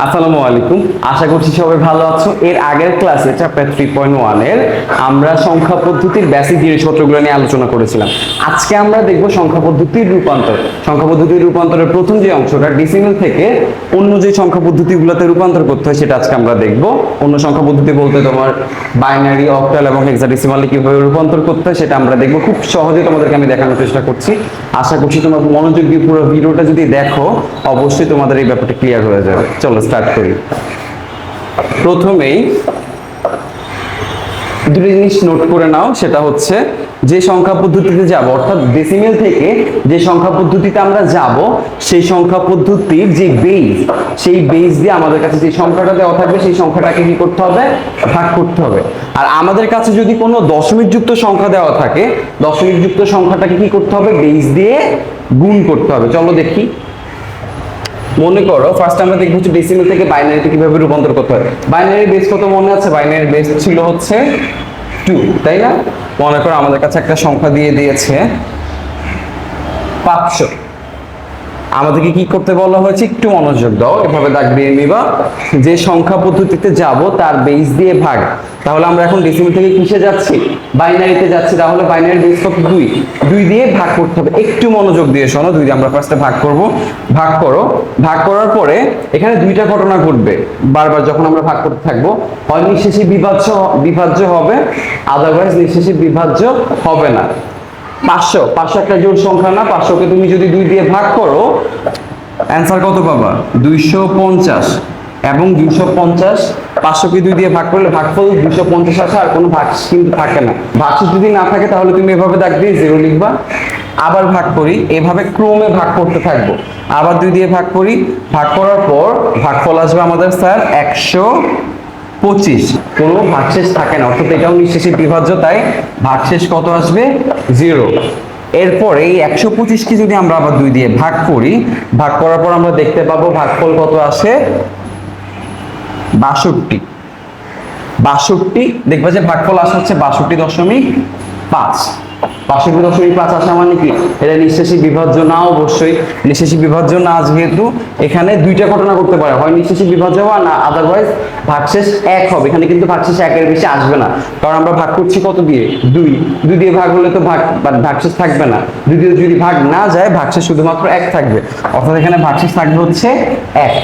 আসসালামু আলাইকুম, আশা করছি সবাই ভালো আছো। এর আগের ক্লাসে চ্যাপ্টার 3.1 এর আমরা সংখ্যা পদ্ধতির বেসিক জিনিসপত্রগুলো নিয়ে আলোচনা করেছিলাম। আজকে আমরা দেখব সংখ্যা পদ্ধতির রূপান্তর। সংখ্যা পদ্ধতির রূপান্তরের প্রথম যে অংশটা ডেসিমেল থেকে অন্য যে সংখ্যা পদ্ধতিগুলোতে রূপান্তর করতে হয় সেটা আজকে আমরা দেখব। অন্য সংখ্যা পদ্ধতি বলতে তোমার বাইনারি, অক্টাল এবং হেক্সাডেসিমালে কিভাবে রূপান্তর করতে হয় সেটা আমরা দেখব। খুব সহজে তোমাদেরকে আমি দেখানোর চেষ্টা করছি। আশা করছি তোমরা মনোযোগ দিয়ে পুরো ভিডিওটা যদি দেখো অবশ্যই তোমাদের এই ব্যাপারটা ক্লিয়ার হয়ে যাবে। চলো স্টার্ট করি। প্রথমেই দুটো জিনিস নোট করে নাও, সেটা হচ্ছে যে সংখ্যা পদ্ধতিতে যাব অর্থাৎ ডেসিমেল থেকে যে সংখ্যা পদ্ধতিতে আমরা যাব সেই সংখ্যা পদ্ধতির যে বেস, সেই বেস দিয়ে আমাদের কাছে যে সংখ্যাটা দেওয়া থাকবে সেই সংখ্যাটাকে কি করতে হবে, ভাগ করতে হবে। আর আমাদের কাছে যদি কোনো দশমিক যুক্ত সংখ্যা দেওয়া থাকে, দশমিক যুক্ত সংখ্যাটাকে কি করতে হবে, বেস দিয়ে গুণ করতে হবে। চলো দেখি। মনে করো ফার্স্ট আমরা দেখব হচ্ছে ডেসিমেল থেকে বাইনারিতে কিভাবে রূপান্তর করতে হয়। বাইনারি বেস কত মনে আছে? বাইনারি বেস ছিল হচ্ছে 2, তাই না? মনে করো আমাদের কাছে একটা সংখ্যা দিয়ে দিয়েছে 500। আমাদেরকে কি করতে বলা হয়েছে, একটু মনোযোগ দাও, এভাবে দাগ দিয়ে নিবা। যে সংখ্যা পদ্ধতিতে যাব তার বেস দিয়ে ভাগ। তাহলে আমরা এখন ডেসিমেল থেকে কিসে যাচ্ছি, বাইনারিতে যাচ্ছি। তাহলে বাইনারি বেস কত? 2, 2 দিয়ে ভাগ করতে হবে। একটু মনোযোগ দিয়ে শোনো, 2 দিয়ে আমরা ফার্স্টে ভাগ করব। ভাগ করো। ভাগ করার পরে এখানে দুইটা ঘটনা ঘটবে বারবার যখন আমরা ভাগ করতে থাকবো। হয় নিঃশেষে বিভাজ্য হবে, আদারওয়াইজ নিঃশেষে বিভাজ্য হবে না। 500 একটা জোড় সংখ্যা না? 500কে তুমি যদি 2 দিয়ে ভাগ করো অ্যান্সার কত পাবা? 250। এবং 250 500কে 2 দিয়ে ভাগ করলে ভাগফল 250 আসে, আর কোনো ভাগ কিন্তু থাকে না। ভাগশেষ যদি না থাকে তাহলে তুমি এভাবে দাগ দিয়ে 0 লিখবা। আবার ভাগ করি, এভাবে ক্রমে ভাগ করতে থাকবো। আবার 2 দিয়ে ভাগ করি, ভাগ করার পর ভাগফল আসবে আমাদের স্যার 125। কোনো ভাগশেষ থাকে না, অর্থাৎ এটাও নিঃশেষে বিভাজ্য, তাই ভাগশেষ কত আসবে? 0। এরপরে এই 125কে যদি আমরা আবার 2 দিয়ে ভাগ করি, ভাগ করার পর আমরা দেখতে পাবো ভাগফল কত আসে? 62। 62 দেখবা যে ভাগফল আসা হচ্ছে 62.5। 62.5 আসা মানে কি এটা নিঃশেষী বিভাজ্য না? অবশ্যই নিঃশেষী বিভাজ্য না, যেহেতু এখানে দুইটা ঘটনা করতে পারে, হয় নিঃশেষী বিভাজ্য হওয়া, না আদারওয়াইজ ভাগশেষ 1 হবে। এখানে কিন্তু ভাগশেষ 1 এর বেশি আসবে না, কারণ আমরা ভাগ করছি কত দিয়ে? 2 দিয়ে ভাগ হলে তো ভাগশেষ থাকবে না। 2 দিয়ে যদি ভাগ না যায় ভাগশেষ শুধুমাত্র 1 থাকবে, অর্থাৎ এখানে ভাগশেষ থাকবে হচ্ছে 1।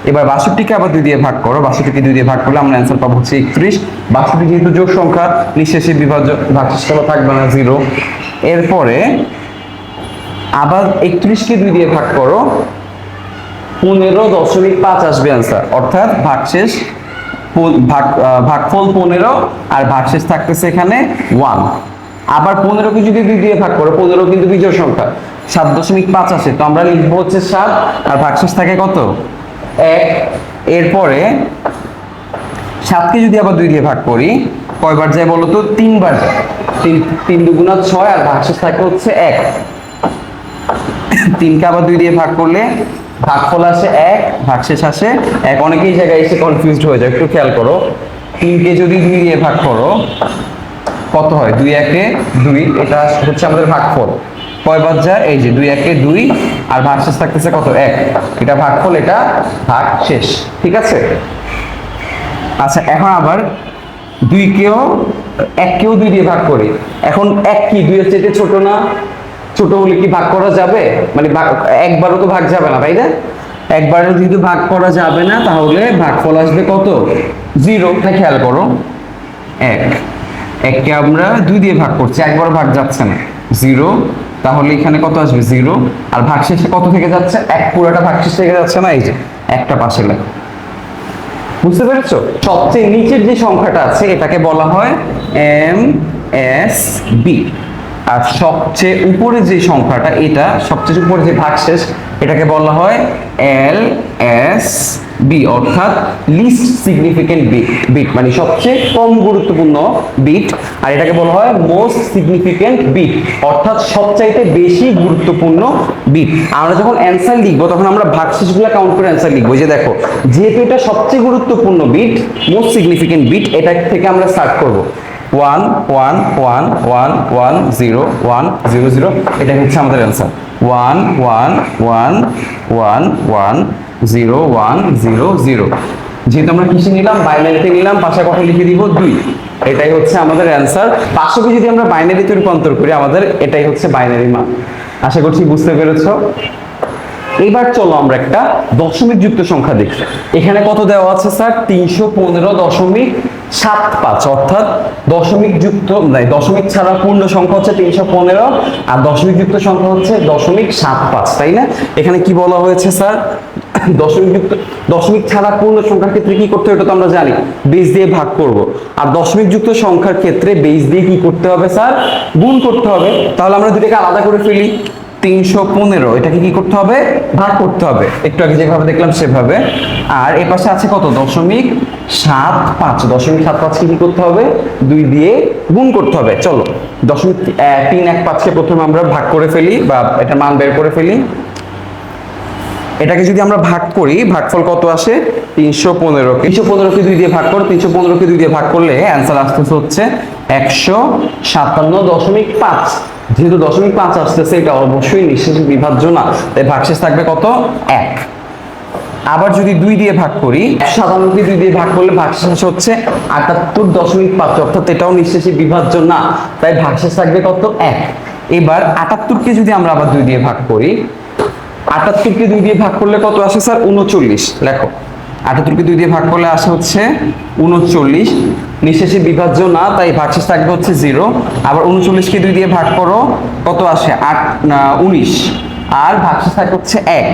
এবার 62কে আবার 2 দিয়ে ভাগ করো। 62কে 2 দিয়ে ভাগ করলে আমরা অ্যান্সার পাবো হচ্ছে 31। 62 যেহেতু জোড় সংখ্যা, নিঃশেষে বিভাজ্য, ভাগশেষ কোনো থাকবে না, 0। এরপরে আবার 31কে 2 দিয়ে ভাগ করো, 15.5 আসবে অ্যান্সার, অর্থাৎ ভাগশেষ ভাগফল 15 আর ভাগশেষ থাকতেছে এখানে 1। আবার 15কে যদি 2 দিয়ে ভাগ করো, 15 কিন্তু বিজোড় সংখ্যা, 7.5 আসে, তো আমরা লিখবো হচ্ছে 7, আর ভাগশেষ থাকে কত? 1। এরপরে 7কে যদি আবার 2 দিয়ে ভাগ করি, কয়বার যায় বলো তো? 3 বার যায়। 3 দুগুণা 6, আর ভাগশেষ থাকে হচ্ছে 1। 3কে আবার 2 দিয়ে ভাগ করলে ভাগফল আসে 1, ভাগশেষ আসে 1। অনেকেই জায়গায় এসে কনফিউজড হয়ে যায়, একটু খেয়াল করো। 3কে যদি 2 দিয়ে ভাগ করো কত হয়? 2 1 2, এটা হচ্ছে আমাদের ভাগফল। কয়বার যায়? এই যে 2 1 2, আর ভাগশেষ থাকতেছে কত? 1। এটা ভাগফল, এটা ভাগশেষ, ঠিক আছে? আচ্ছা, এখন আবার 1কেও 2 দিয়ে ভাগ করি। এখন 1 কি 2 এর চেয়ে ছোট না? ছোট হলে কি ভাগ করা যাবে? মানে একবারও তো ভাগ যাবে না, তাই না? একবারও যদি ভাগ করা যাবে না তাহলে ভাগফল আসবে কত? 0। এটা খেয়াল করো, 1। 1কে আমরা 2 দিয়ে ভাগ করছি, একবারও ভাগ যাচ্ছে না, 0। তাহলে এখানে কত আসবে? 0। আর ভাগশেষে কত থেকে যাচ্ছে? 1 পুরোটা ভাগশেষ থেকে যাচ্ছে না? এই যে একটা পাশে লেখো। বুঝতে পেরেছো? সবচেয়ে নিচের যে সংখ্যাটা আছে এটাকে বলা হয় MSB, আর সবচেয়ে উপরে যে সংখ্যাটা, এটা সবচেয়ে উপরে যে ভাগশেষ, এটাকে বলা হয় LSB, অর্থাৎ লিস্ট সিগনিফিকেন্ট বিট, মানে সবচেয়ে কম গুরুত্বপূর্ণ বিট। আর এটাকে বলা হয় মোস্ট সিগনিফিকেন্ট বিট, অর্থাৎ সবচাইতে বেশি গুরুত্বপূর্ণ বিট। আমরা যখন অ্যান্সার লিখবো তখন আমরা ভাগশেষগুলো কাউন্ট করে অ্যান্সার লিখবো। যে দেখো, যেহেতু এটা সবচেয়ে গুরুত্বপূর্ণ বিট, মোস্ট সিগনিফিকেন্ট বিট, এটা থেকে আমরা স্টার্ট করবো। 1 1 1 1 1 0 1 0 0, এটা হচ্ছে আমাদের অ্যান্সার। 1 1 1 1 1 0 1 0 0। যেহেতু আমরা কিসে নিলাম, বাইনারিতে নিলাম, পাশে কত লিখে দিব 2। এটাই হচ্ছে আমাদের অ্যান্সার। পাশাপাশি যদি আমরা বাইনারিতে রূপান্তর করি আমাদের এটাই হচ্ছে বাইনারি মান। আশা করছি বুঝতে পেরেছো। এবার চলো আমরা একটা দশমিক যুক্ত সংখ্যা দেখি। এখানে কত দেওয়া আছে স্যার? 315.75, অর্থাৎ দশমিক যুক্ত দশমিক ছাড়া পূর্ণ সংখ্যা হচ্ছে 315 আর দশমিক যুক্ত সংখ্যা হচ্ছে 0.75, তাই না? এখানে কি বলা হয়েছে স্যার? দশমিক ছাড়া পূর্ণ সংখ্যার ক্ষেত্রে কি করতে হবে এটা তো আমরা জানি, বেস দিয়ে ভাগ করব। আর দশমিক যুক্ত সংখ্যার ক্ষেত্রে বেস দিয়ে কি করতে হবে স্যার? গুণ করতে হবে। তাহলে আমরা দুটোকে আলাদা করে ফেলি। 315 এটাকে কি করতে হবে? ভাগ করতে হবে, একটু আগে যেভাবে দেখলাম সেভাবে। আর এ পাশে আছে কত? 0.75। 0.75 কি করতে হবে? 2 দিয়ে গুণ করতে হবে। চলো 0.315 প্রথমে আমরা ভাগ করে ফেলি বা এটা মান বের করে ফেলি। এটাকে যদি আমরা ভাগ করি, ভাগফল কত আসে? 315কে 2 দিয়ে ভাগ করো। 315কে 2 দিয়ে ভাগ করলে অ্যান্সার আসতেছে হচ্ছে 157.5। যেহেতু 0.5 আসতেছে, এটা অবশ্যই নিঃশেষ বিভাজ্য না, তাই ভাগশেষ থাকবে কত? 1। আবার যদি 2 দিয়ে ভাগ করি, 157কে 2 দিয়ে ভাগ করলে ভাগশেষ হচ্ছে 78.5, অর্থাৎ এটাও নিঃশেষী বিভাজ্য না, তাই ভাগশেষ থাকবে কত? 1। এবার 78কে যদি আমরা আবার 2 দিয়ে ভাগ করি, 78কে 2 দিয়ে ভাগ করলে কত আসে স্যার? 39। লেখো 78কে 2 দিয়ে ভাগ করলে আসে হচ্ছে 39, নিঃশেষী বিভাজ্য না, তাই ভাগশেষ থাকবে হচ্ছে 0। আবার 39কে 2 দিয়ে ভাগ করো, কত আসে? 19, আর ভাগশেষ থাকে হচ্ছে 1।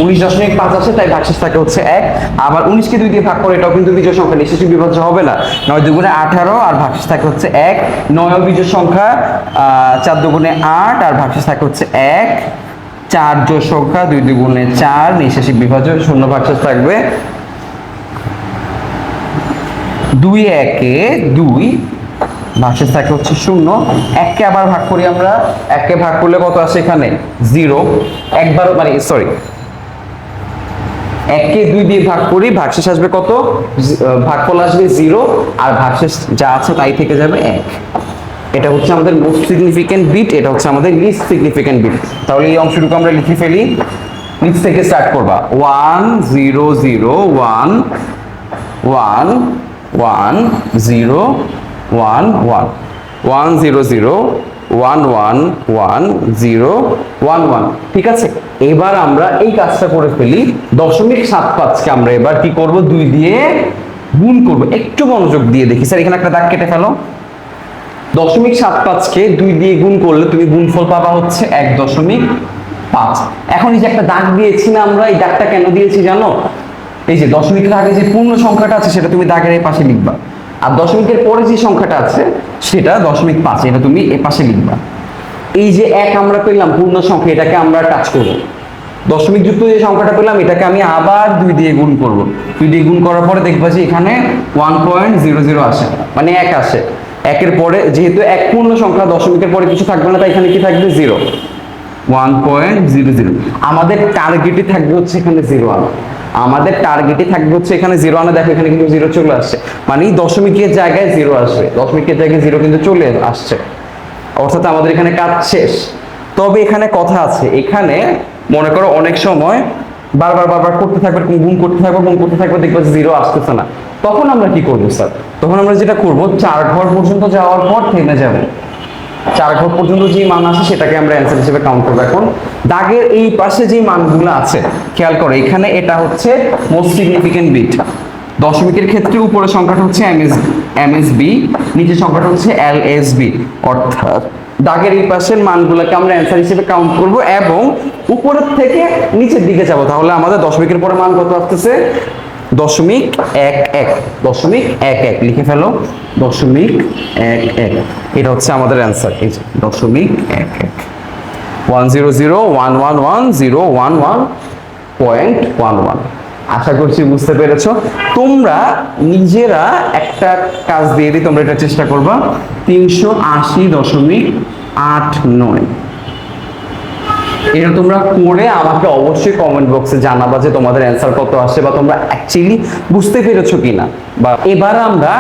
19.5 আসে, তাই ভাগশেষ থাকে হচ্ছে 1। আবার 19কে 2 দিয়ে ভাগ করে, এটাও কিন্তু বিজোড় সংখ্যা, নিঃশেষী বিভাজ্য হবে না। 9 দুগুণে 18 আর ভাগশেষ থাকে হচ্ছে 1। 9 বিজোড় সংখ্যা, 4 দুগুণে 8 আর ভাগশেষ থাকে হচ্ছে 1। 4 জোড় সংখ্যা, 2 দুগুণে 4, নিঃশেষী বিভাজ্য, শূন্য ভাগশেষ থাকবে। 2 1 2, ভাগশেষ থাকে হচ্ছে 0। 1কে আবার ভাগ করি আমরা, 1কে ভাগ করলে কত আসে? এখানে 0। একবার সরি, 1কে 2 দিয়ে ভাগ করি, ভাগশেষ আসবে কত? ভাগফল আসবে 0, আর ভাগশেষ যা আছে তাই থেকে যাবে 1। এটা হচ্ছে আমাদের মোস্ট সিগনিফিক্যান্ট বিট, এটা হচ্ছে আমাদের লিস্ট সিগনিফিক্যান্ট বিট। তাহলে এই অংশটুকু আমরা লিখে ফেলি। নিচ থেকে স্টার্ট করবা। 1 0 0 1 1 1 0 1 1 1 0 0 1 1 1 0 1 1। ঠিক আছে, এবার আমরা এই কাজটা করে ফেলি। 0.75কে আমরা এবার কি করব? 2 দিয়ে গুণ করব। একটু মনোযোগ দিয়ে দেখি স্যার, এখানে একটা দাগ কেটে ফেলো। 0.75কে 2 দিয়ে গুণ করলে তুমি গুণফল পাবা হচ্ছে 1.5। এখন এই যে একটা দাগ দিয়েছি না আমরা, এই দাগটা কেন দিয়েছি জানো? এই যে দশমিকের আগে যে পূর্ণ সংখ্যাটা আছে সেটা তুমি দাগের এই পাশে লিখবা, আর দশমিকের পরে যে সংখ্যাটা আছে সেটা 0.5, এটা তুমি এ পাশে লিখবা। এই যে 1 আমরা পেলাম পূর্ণ সংখ্যা, এটাকে আমরা টাচ করব। দশমিক যুক্ত যে সংখ্যাটা পেলাম এটাকে আমি আবার 2 দিয়ে গুণ করব। 2 দিয়ে গুণ করার পরে দেখবা যে এখানে 1.00 আসে, মানে 1 আসে। 1-এর পরে যেহেতু 1 পূর্ণ সংখ্যা, দশমিকের পরে কিছু থাকবে না, তাই এখানে কি থাকবে? 0। 1.00। আমাদের টার্গেটই থাকবে হচ্ছে এখানে 0 আনা। আমাদের টার্গেটই থাকবে হচ্ছে এখানে 0 আনা। দেখো এখানে কিন্তু 0 চলে আসছে, মানে দশমিকের জায়গায় 0 আসবে। দশমিকের জায়গায় 0 কিন্তু চলে আসছে, অর্থাৎ আমাদের এখানে কাজ শেষ। তবে এখানে কথা আছে, এখানে মনে করো অনেক সময় বারবার করতে থাকবে, গুণ করতে থাকবে, দেখবো 0 আসতেছে না। তখন আমরা কি করবো স্যার? তখন আমরা যেটা করব, 4 ঘর পর্যন্ত যাওয়ার পর থেমে যাব। 4 ঘর পর্যন্ত যে মান আছে সেটাকে আমরা অ্যান্সার হিসেবে কাউন্ট করব। এখন দাগের এই পাশে যে মানগুলো আছে খেয়াল করো, এখানে এটা হচ্ছে মোস্ট সিগনিফিক্যান্ট বিট। দশমিকের ক্ষেত্রে উপরের সংখ্যাটা হচ্ছে এমএসবি, নিচের সংখ্যাটা হচ্ছে এলএসবি, অর্থাৎ দাগের এই পাশের মানগুলোকে আমরা অ্যান্সার হিসেবে কাউন্ট করব এবং উপরের থেকে নিচের দিকে যাব। তাহলে আমাদের দশমিকের পরে মান কত আসতেছে? 0.11। 0.11 লিখে ফেলো। 0.11, এটা হচ্ছে আমাদের অ্যান্সার। এই যে 0.11, 100110111.11। আশা করছি বুঝতে পেরেছো। তোমরা নিজেরা একটা কাজ দিয়ে দিই, তোমরা এটা চেষ্টা করবা। 380.89 এটা তোমরা করে আমাকে অবশ্যই কমেন্ট বক্সে জানাবা যে তোমাদের অ্যান্সার কত আসে বা তোমরা অ্যাকচুয়ালি বুঝতে পেরেছো কিনা। বা এবার আমরা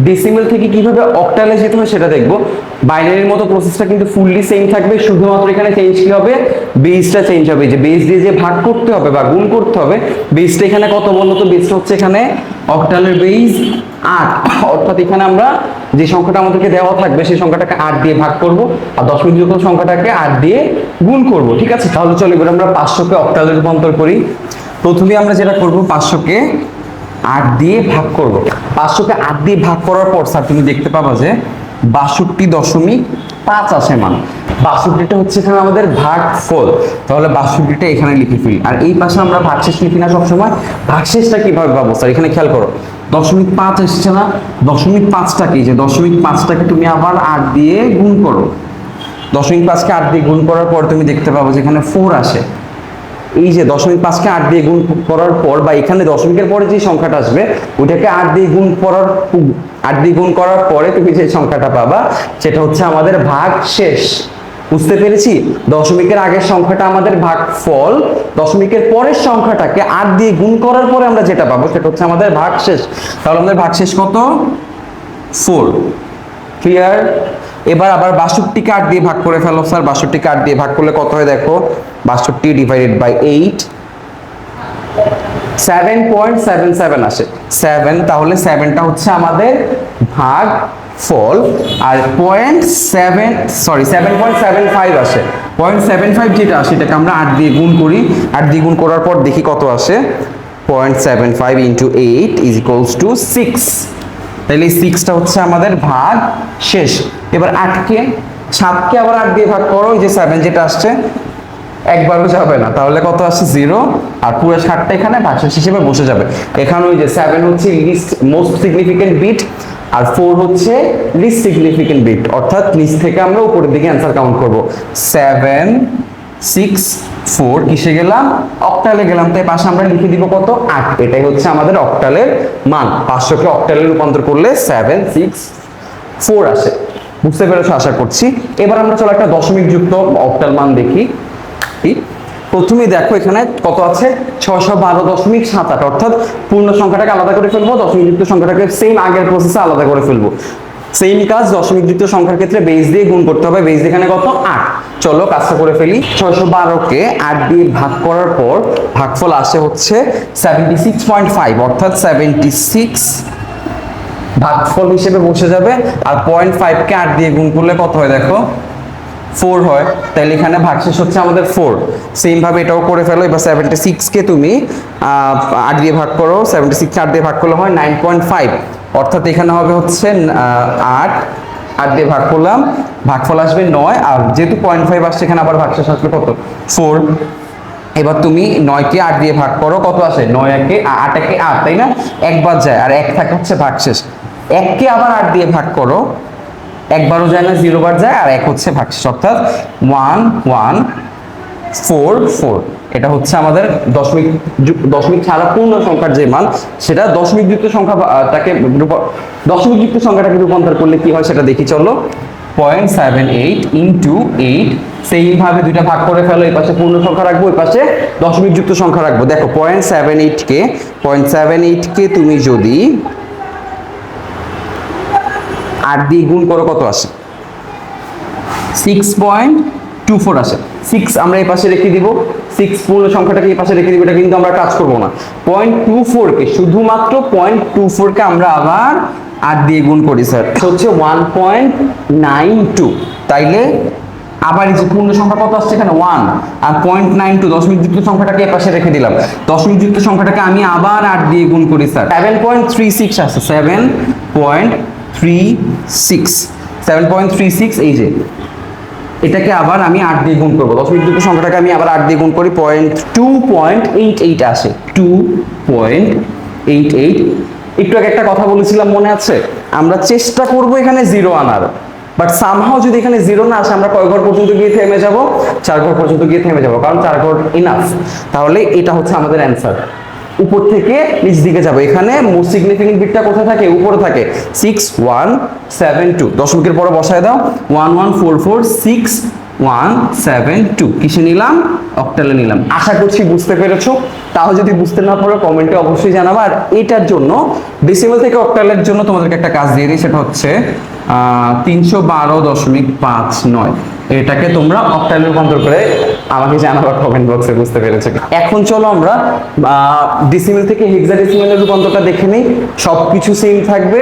ডেসিমেল থেকে কিভাবে অক্টালে যেতে হয় সেটা দেখবো। বাইনারির মতো প্রসেসটা কিন্তু ফুললি সেম থাকবে, শুধুমাত্র এখানে চেঞ্জ কি হবে, বেসটা চেঞ্জ হবে। যে বেস দিয়ে যে ভাগ করতে হবে বা গুণ করতে হবে, বেসটা এখানে কত বলতো, তো বেসটা হচ্ছে এখানে অক্টালের বেস 8, অর্থাৎ এখানে আমরা যে সংখ্যাটা আমাদেরকে দেওয়া থাকবে সেই সংখ্যাটাকে 8 দিয়ে ভাগ করব আর দশমিক যুক্ত সংখ্যাটাকে 8 দিয়ে গুণ করব। ঠিক আছে, তাহলে চলো এবার আমরা 500কে অক্টালে রূপান্তর করি। প্রথমে আমরা যেটা করব, 500কে 8 দিয়ে ভাগ করব। 500কে 8 দিয়ে ভাগ করার পর স্যার তুমি দেখতে পাবা যে 62.5 আসে মান। 62টা হচ্ছে এখানে আমাদের ভাগফল, তাহলে 62টা এখানে লিখে ফেলি। আর এই পাশে আমরা ভাগশেষ লিখি না সবসময়, ভাগশেষটা কিভাবে পাবো স্যার, এখানে খেয়াল করো 0.5 এসছে না, 0.5টা কি, যে 0.5টাকে তুমি আবার 8 দিয়ে গুণ করো। 0.5কে 8 দিয়ে গুণ করার পর তুমি দেখতে পাবো যে এখানে 4 আসে। এই যে 0.5কে 8 দিয়ে গুণ করার পর বা এখানে দশমিকের পরে যে সংখ্যাটা আসবে ওইটাকে 8 দিয়ে গুণ করার পরে তুমি যে সংখ্যাটা পাবা সেটা হচ্ছে আমাদের ভাগশেষ। বুঝতে পেরেছি, দশমিকের আগের সংখ্যাটা আমাদের ভাগফল, দশমিকের পরের সংখ্যাটাকে 8 দিয়ে গুণ করার পরে আমরা যেটা পাবো সেটা হচ্ছে আমাদের ভাগশেষ। তাহলে আমাদের ভাগশেষ কত, 4। ক্লিয়ার? এবার আবার 62কে 8 দিয়ে ভাগ করে ফেলো স্যার। 62কে 8 দিয়ে ভাগ করলে কত হয় দেখো, 62 ডিভাইডেড বাই 8, 7.77 আসে। 7, তাহলে 7টা হচ্ছে আমাদের ভাগ ফল। আর 7.75 আসে। 0.75 যেটা আসে এটাকে আমরা 8 দিয়ে গুণ করি। 8 দিয়ে গুণ করার পর দেখি কত আসে, 0.75 ইন্টু 8 ইজ ইকুয়ালস টু 6। তাহলে এই 6টা হচ্ছে আমাদের ভাগ শেষ। এবার 7কে আবার 8 দিয়ে ভাগ করো, এই যে 7 যেটা আসছে একবারও যাবে না, তাহলে কত আসছে 0, আর পুরো 7টা এখানে ভাগশেষ হিসেবে বসে যাবে। এখানে ওই যে 7 হচ্ছে লিস্ট মোস্ট সিগনিফিকেন্ট বিট আর 4 হচ্ছে লিস্ট সিগনিফিকেন্ট বিট, অর্থাৎ নিচ থেকে আমরা উপরের দিকে অ্যান্সার কাউন্ট করব। 7 6 4 কিসে গেলাম, অক্টালে গেলাম, তাই পাশে আমরা লিখে দিব কত, 8। এটাই হচ্ছে আমাদের অক্টালের মান। 500কে অক্টালে রূপান্তর করলে 7 6 4 আসে। বুঝতে পেরেছো আশা করছি। এবার আমরা চলো একটা দশমিক যুক্ত অক্টাল মান দেখি। প্রথমেই দেখো এখানে কত আছে, 612.78, অর্থাৎ পূর্ণ সংখ্যাটাকে আলাদা করে ফেলবো, দশমিক যুক্ত সংখ্যাটাকে সেম আগের প্রসেসে আলাদা করে ফেলবো। সেম কাজ, দশমিক যুক্ত সংখ্যার ক্ষেত্রে বেস দিয়ে গুণ করতে হবে। বেস এখানে কত, 8। চলো কাজটা করে ফেলি। 612কে 8 দিয়ে ভাগ করার পর ভাগফল আসে হচ্ছে 76.5, অর্থাৎ 76 ভাগফল হিসেবে বসে যাবে। আর 0.5কে 8 দিয়ে গুণ করলে কত হয় দেখো, 4 হয়। তাহলে এখানে ভাগশেষ হচ্ছে আমাদের 4। সেম ভাবে এটাও করে ফেলো। এবার 76কে তুমি 8 দিয়ে ভাগ করো, 76 8 দিয়ে ভাগ করলে হয় 9.5, অর্থাৎ এখানে হবে হচ্ছে 8 দিয়ে ভাগ করলাম, ভাগফল আসবে 9, আর যেহেতু 0.5 আসছে এখানে আবার ভাগশেষ আসবে কত, 4। এবার তুমি 9কে 8 দিয়ে ভাগ করো, কত আসে, 8 একে 8, তাই না, একবার যায় আর 1 থাকে হচ্ছে ভাগশেষ। 1কে আবার 8 দিয়ে ভাগ করো, একবারও যায় না, 0 বার যায় আর 1 হচ্ছে ভাগশেষ, অর্থাৎ 1 1 4 4। এটা হচ্ছে আমাদের দশমিক ছাড়া পূর্ণ সংখ্যার যে মান, সেটা দশমিক যুক্ত সংখ্যাটাকে রূপান্তর করলে কি হয় সেটা দেখি চলো। 0.78 ইন্টু 8, সেই ভাবে দুইটা ভাগ করে ফেলো, এই পাশে পূর্ণ সংখ্যা রাখবো, এই পাশে দশমিক যুক্ত সংখ্যা রাখবো। দেখো 0.78কে তুমি যদি 8 দিয়ে গুণ করো কত আসে, 6.24 আসে। 6 আমরা এই পাশে রেখে দিব, 6 পূর্ণ সংখ্যাটাকে এই পাশে রেখে দিব, এটা কিন্তু আমরা কাজ করব না। 0.24কে শুধুমাত্র 0.24কে আমরা আবার 8 দিয়ে গুণ করি স্যার, হচ্ছে 1.92। তাইলে আবার এই যে পূর্ণ সংখ্যা কত আসছে এখানে 1 আর 0.92, দশমিক যুক্ত সংখ্যাটাকে এই পাশে রেখে দিলাম। দশমিক যুক্ত সংখ্যাটাকে আমি আবার 8 দিয়ে গুণ করি স্যার, 7.36 আসছে, 7.36। এই যে এটাকে আবার আমি 8 দিয়ে গুণ করবো, দশমিক যুক্ত সংখ্যাটাকে আমি আবার 8 দিয়ে গুণ করি, 2.88 আসে, 2.88। একটু আগে একটা কথা বলেছিলাম মনে আছে, আমরা চেষ্টা করব এখানে 0 আনার, বাট সামহাও যদি এখানে 0 না আসে আমরা কয় ঘর পর্যন্ত গিয়ে থেমে যাব, 4 ঘর পর্যন্ত গিয়ে থেমে যাব, কারণ 4 ঘর ইনাফ। তাহলে এটা হচ্ছে আমাদের অ্যান্সার। উপর থেকে নিচ দিকে যাবে, এখানে মোস্ট সিগনিফিকেন্ট বিটটা কোথায় থাকে, উপরে থাকে। 6172 দশমিকের পরে বসায় দাও, 11446 172 কিসে নিলাম? অক্টালে নিলাম। আশা করছি বুঝতে পেরেছো। তাও যদি বুঝতে না পারো কমেন্টে অবশ্যই জানাবো। আর এটার জন্য ডেসিমাল থেকে অক্টালের জন্য তোমাদেরকে একটা কাজ দিয়ে দিই, সেটা হচ্ছে 312.59। এটাকে তোমরা অক্টালে রূপান্তর করে আমাকে জানাবো কমেন্ট বক্সে, বুঝতে পেরেছো। এখন চলো আমরা ডেসিমাল থেকে হেক্সাডেসিমালের রূপান্তরটা দেখে নিই। সবকিছু সেম থাকবে,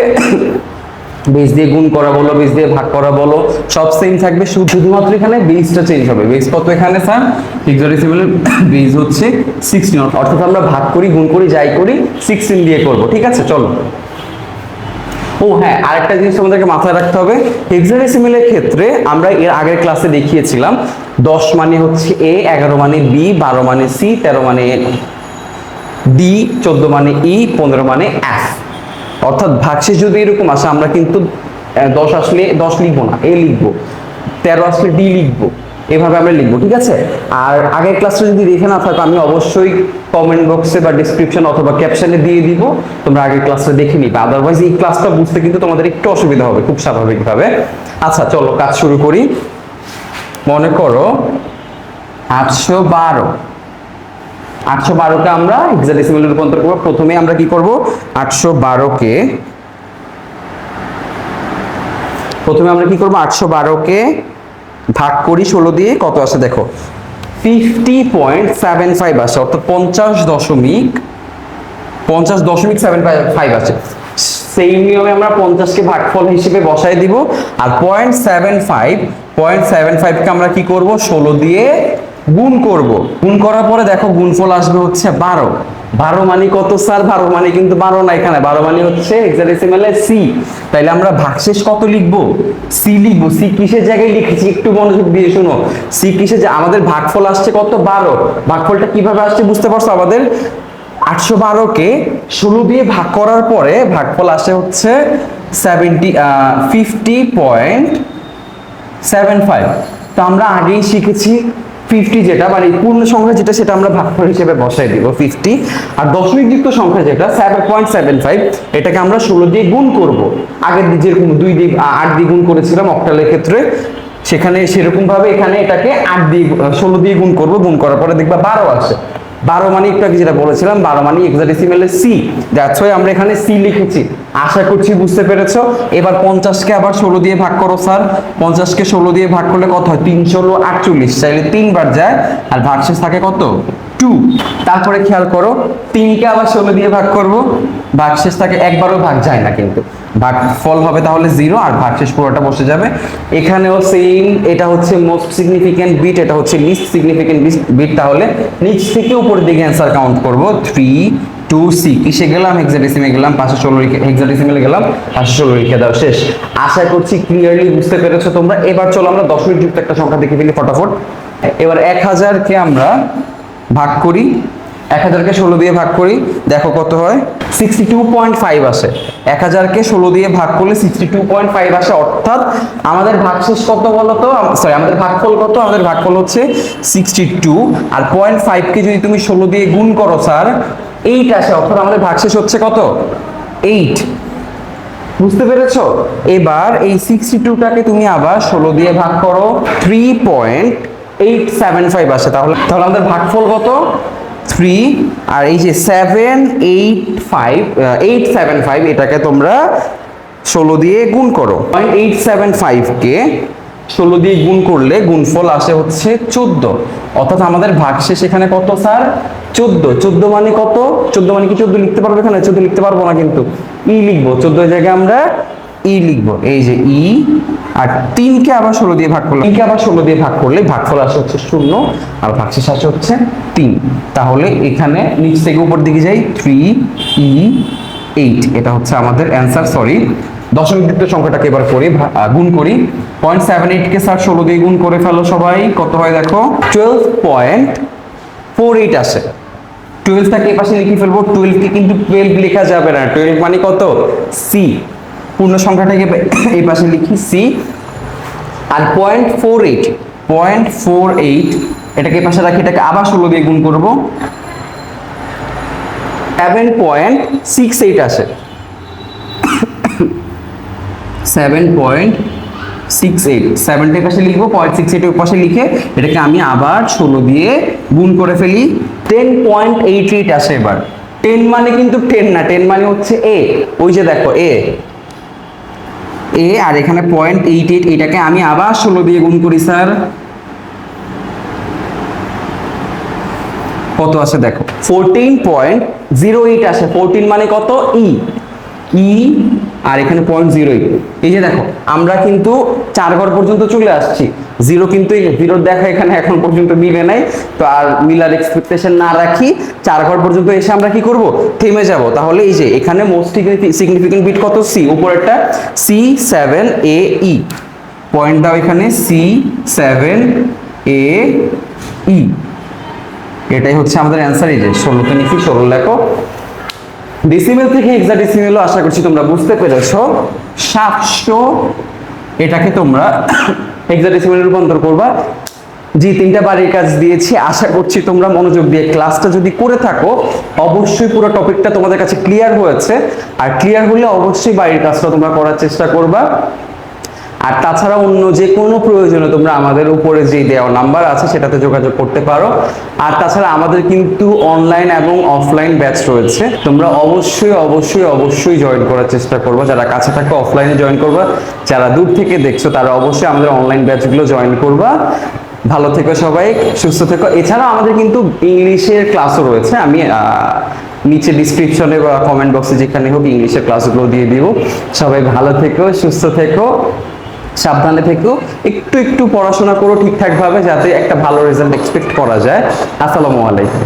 বেস দিয়ে গুণ করা বলো, বেস দিয়ে ভাগ করা বলো, সব সেম থাকবে, শুধুমাত্র এখানে বেসটা চেঞ্জ হবে। বেস কত এখানে স্যার? হেক্সাডেসিমালের বেস হচ্ছে 16, অর্থাৎ আমরা ভাগ করি, গুণ করি, যাই করি 16 দিয়ে করব। ঠিক আছে, চলো। ও হ্যাঁ, আরেকটা জিনিস আমাদেরকে মাথায় রাখতে হবে, হেক্সাডেসিমালের ক্ষেত্রে আমরা এর আগের ক্লাসে দেখিয়েছিলাম 10 মানে হচ্ছে এ, 11 মানে বি, 12 মানে সি, 13 মানে ডি, 14 মানে ই, 15 মানে এফ। অর্থাৎ ভাগশেষ যদি এরকম আসে, আমরা কিন্তু 10 আসলে 10 লিখবো না, এ লিখবো, 13 আসলে ডি লিখবো, এভাবে আমরা লিখবো। ঠিক আছে। আর আগের ক্লাসটা যদি দেখে না থাকো, আমি অবশ্যই কমেন্ট বক্সে বা ডেসক্রিপশন অথবা ক্যাপশনে দিয়ে দিব, তোমরা আগের ক্লাসটা দেখে নিবে। আদারওয়াইজ এই ক্লাসটা বুঝতে কিন্তু তোমাদের একটু অসুবিধা হবে, খুব স্বাভাবিকভাবে। আচ্ছা চলো কাজ শুরু করি। মনে করো 812কে আমরা হেক্সাডেসিমালে রূপান্তর করব। প্রথমে আমরা কি করব? 812কে ভাগ করি 16 দিয়ে, কত আসে দেখো? 50.75 আসে, অর্থাৎ 50.75 আসে। সেই নিয়মে আমরা 50কে ভাগফল হিসেবে বসাই দিব। আর 0.75 কে আমরা কি করব? 16 দিয়ে গুণ করব। গুণ করার পরে দেখো গুণফল আসবে হচ্ছে 12। 12 মানে কত স্যার? 12 মানে কিন্তু 12 না, এখানে 12 মানে হচ্ছে হেক্সাডেসিমালে সি। তাইলে আমরা ভাগশেষ কত লিখব? সি লিখব। সি কিসের জায়গায় লিখেছি একটু মনোযোগ দিয়ে শুনো। সি কিসের, আমাদের ভাগফল আসছে কত? 12। ভাগফলটা কিভাবে আসছে বুঝতে পারছো? আমাদের 812কে 16 দিয়ে ভাগ করার পরে ভাগফল আসে হচ্ছে 50.75। তো আমরা আগেই শিখেছি 50 যেটা মানে পূর্ণ সংখ্যা যেটা, সেটা আমরা ভাগফল হিসেবে বসাই দিব 50। আর দশমিক যুক্ত সংখ্যা যেটা 7.75, এটাকে আমরা 16 দিয়ে গুণ করব। আগের যেরকম 2 দিয়ে 8 দিয়ে গুণ করেছিলাম অক্টালের ক্ষেত্রে, সেখানে সেরকম ভাবে এখানে এটাকে 8 দিয়ে 16 দিয়ে গুণ করব। গুণ করার পরে দেখবা 12 আসে। 12 মানে একটু আগে যেটা বলেছিলাম, 12 মানে হেক্সাডেসিমালে সি। দ্যাটস ওয়াই আমরা এখানে সি লিখেছি। আশা করছি বুঝতে পেরেছো। এবার 50কে আবার 16 দিয়ে ভাগ করো স্যার। 50কে 16 দিয়ে ভাগ করলে কত হয়? 3 16 48, চাইলে 3 বার যায়, আর ভাগশেষ থাকে কত? 2। তারপরে খেয়াল করো, 3কে আবার 16 দিয়ে ভাগ করব, ভাগশেষ থাকে, একবারও ভাগ যায় না কিন্তু, ভাগফল হবে তাহলে 0, আর ভাগশেষ পুরোটা বসে যাবে। এখানেও সেম, এটা হচ্ছে মোস্ট সিগনিফিক্যান্ট বিট, এটা হচ্ছে লিস্ট সিগনিফিক্যান্ট বিট। তাহলে নিচ থেকে উপরের দিকে অ্যান্সার কাউন্ট করব। 3 2 সি। কিসে গেলাম? হেক্সাডেসিমে গেলাম, পাশে 16 লিখে, হেক্সাডেসিমালে গেলাম, পাশে 16 লিখে দাও, শেষ। আশা করছি ক্লিয়ারলি বুঝতে পেরেছো তোমরা। এবার চলো আমরা দশমিক যুক্ত একটা সংখ্যা দেখে ফেলি ফটাফট। এবার 1000কে আমরা ভাগ করি, 1000কে 16 দিয়ে ভাগ করি, দেখো কত হয়? 62.5 আসে। 1000কে 16 দিয়ে ভাগ করলে 62.5 আসে। অর্থাৎ আমাদের ভাগশেষ কত বলো তো? সরি, আমাদের ভাগফল কত? আমাদের ভাগফল হচ্ছে 62। আর 0.5কে যদি তুমি 16 দিয়ে গুণ করো স্যার, 8 আসে। অর্থাৎ আমাদের ভাগশেষ হচ্ছে কত? 8। বুঝতে পেরেছো? এবার এই 62টাকে তুমি আবার 16 দিয়ে ভাগ করো, 3.875 আসে। তাহলে আমাদের ভাগফল কত? 3। আর এই যে 875, এটাকে তোমরা 16 দিয়ে গুণ করো। 0.875কে 16 দিয়ে গুণ করলে গুণফল আসে হচ্ছে 14। অর্থাৎ আমাদের ভাগশেষ এখানে কত স্যার? 14। 14 মানে কত? 14 মানে কি 14 লিখতে পারবো এখানে? 14 লিখতে পারবো না, কিন্তু ই লিখবো। 14 এর জায়গায় আমরা ই লিখবো, এই যে ই। আর 3কে আবার 16 দিয়ে ভাগ করলে, 3কে আবার 16 দিয়ে ভাগ করলে ভাগফল আসে হচ্ছে 0, আর ভাগশেষ আসে হচ্ছে 3। তাহলে এখানে নিচ থেকে উপর দিকে যাই, 3E8, এটা হচ্ছে আমাদের অ্যান্সার। সরি, দশমিক যুক্ত সংখ্যাটাকে এবার করি, গুণ করি। 0.78 কে স্যার 16 দিয়ে গুণ করে ফেলো সবাই, কত হয় দেখো? 12.48 আসে। 12টাকে এই পাশে লিখে ফেলবো। 12কে কিন্তু 12 লেখা যাবে না, 12 মানে কত? সি। পূর্ণ সংখ্যাটাকে এই পাশে লিখি সি। আর 0.48 এটাকে এই পাশে রাখি, এটাকে আবার 16 দিয়ে গুণ করব, 7.68 আসে। 7.68 0.68 7 পাশে লিখবো, 0.68 ওই পাশে লিখে এটাকে আমি আবার 16 দিয়ে গুণ করে ফেলি, 10.88 আসে। এবার 10 মানে কিন্তু 10 না, 10 মানে হচ্ছে এ, ওই যে দেখো এ, আর এখানে 0.88, এটাকে আমি আবার 16 দিয়ে গুণ করি স্যার, কত আসে দেখো 14.08 আসে। 14 মানে কত ই, আর এখানে 0.08। এই যে দেখো আমরা কিন্তু 4 ঘর পর্যন্ত চলে আসছি, জিরো কিন্তু জিরোর দেখা এখানে এখন পর্যন্ত মিলে নাই, তো আর মিলার এক্সপেকটেশন না রাখি 4 ঘর পর্যন্ত এসে আমরা কি করব, থেমে যাব। তাহলে এই যে এখানে মোস্ট সিগনিফিকেন্ট বিট কত, সি, উপরেরটা C7AE, পয়েন্ট দাও এখানে C7AE, এটাই হচ্ছে আমাদের অ্যান্সার। এই যে 16 তে লিখি, 16 লেখো। ডেসিমেল থেকে হেক্সাডেসিমেলও আশা করছি তোমরা বুঝতে পেরেছো। 700 এটাকে তোমরা হেক্সাডেসিমেলে রূপান্তর করবা। যে 3টা বাড়ির কাজ দিয়েছি, আশা করছি তোমরা মনোযোগ দিয়ে ক্লাসটা যদি করে থাকো, অবশ্যই পুরো টপিকটা তোমাদের কাছে ক্লিয়ার হয়েছে। আর ক্লিয়ার হলে অবশ্যই বাড়ির কাজটা তোমরা করার চেষ্টা করবা। আর তাছাড়া অন্য যে কোনো প্রয়োজনে তোমরা আমাদের উপরে যে দেওয়া নাম্বার আছে সেটাতে যোগাযোগ করতে পারো। আর তাছাড়া আমাদের কিন্তু অনলাইন এবং অফলাইন ব্যাচ রয়েছে, তোমরা অবশ্যই অবশ্যই অবশ্যই জয়েন করার চেষ্টা করবে। যারা কাছে থাকে অফলাইনে জয়েন করবা, যারা দূর থেকে দেখছো তারা অবশ্যই আমাদের অনলাইন ব্যাচগুলো জয়েন করবা। ভালো থেকো সবাই, সুস্থ থেকো। এছাড়া আমাদের কিন্তু ইংলিশের ক্লাসও রয়েছে, আমি নিচে ডিসক্রিপশনে বা কমেন্ট বক্সে যেখানে হোক ইংলিশের ক্লাসগুলো দিয়ে দিব। সবাই ভালো থেকো, সুস্থ থেকো, সাবধানে থেকো, একটু একটু পড়াশোনা করো ঠিকঠাক ভাবে, যাতে একটা ভালো রেজাল্ট এক্সপেক্ট করা যায়। আসসালামু আলাইকুম।